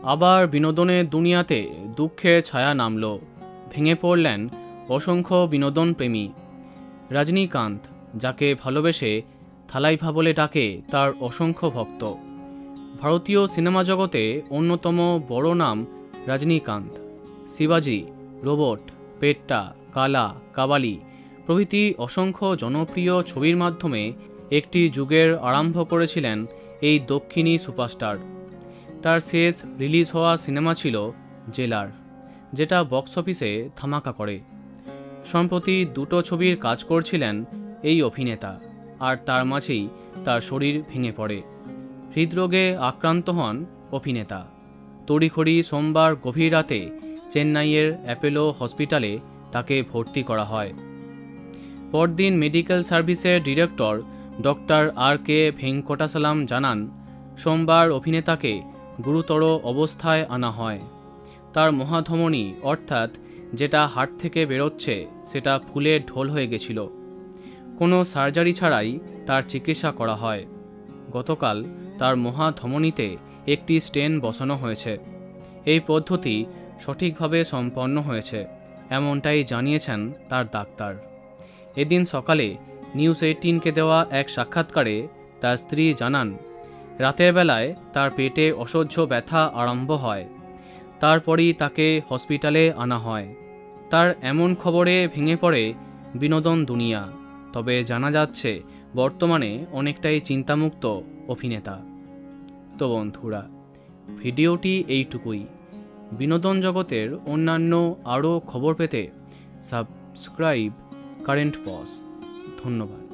আবার বিনোদনের দুনিয়াতে দুঃখের ছায়া নামল। ভেঙে পড়লেন অসংখ্য বিনোদন প্রেমী। রজনীকান্ত, যাকে ভালোবেসে থালাইভা বলে ডাকে তার অসংখ্য ভক্ত। ভারতীয় সিনেমা জগতে অন্যতম বড় নাম রজনীকান্ত। শিবাজি, রোবট, পেট্টা, কালা, কাবালি প্রভৃতি অসংখ্য জনপ্রিয় ছবির মাধ্যমে একটি যুগের আরম্ভ করেছিলেন এই দক্ষিণী সুপারস্টার। তার শেষ রিলিজ হওয়া সিনেমা ছিল জেলার, যেটা বক্স অফিসে ধামাকা করে। সম্প্রতি দুটো ছবির কাজ করছিলেন এই অভিনেতা, আর তার মাঝেই তার শরীর ভেঙে পড়ে। হৃদরোগে আক্রান্ত হন অভিনেতা। তড়িঘড়ি সোমবার গভীর রাতে চেন্নাইয়ের অ্যাপোলো হসপিটালে তাকে ভর্তি করা হয়। পরদিন মেডিকেল সার্ভিসের ডিরেক্টর ডক্টর RK ভেঙ্কটাচলম জানান, সোমবার অভিনেতাকে গুরুতর অবস্থায় আনা হয়। তার মহাধমনী অর্থাৎ যেটা হার্ট থেকে বেরোচ্ছে সেটা ফুলে ঢোল হয়ে গেছিল। কোনো সার্জারি ছাড়াই তার চিকিৎসা করা হয়। গতকাল তার মহাধমনীতে একটি স্টেন বসানো হয়েছে। এই পদ্ধতি সঠিকভাবে সম্পন্ন হয়েছে, এমনটাই জানিয়েছেন তার ডাক্তার। এদিন সকালে নিউজ 18কে দেওয়া এক সাক্ষাৎকারে তার স্ত্রী জানান, রাতের বেলায় তার পেটে অসহ্য ব্যথা আরম্ভ হয়। তারপরই তাকে হসপিটালে আনা হয়। তার এমন খবরে ভেঙে পড়ে বিনোদন দুনিয়া। তবে জানা যাচ্ছে বর্তমানে অনেকটাই চিন্তামুক্ত অভিনেতা। তো বন্ধুরা, ভিডিওটি এইটুকুই। বিনোদন জগতের অন্যান্য আরও খবর পেতে সাবস্ক্রাইব কারেন্ট পজ। ধন্যবাদ।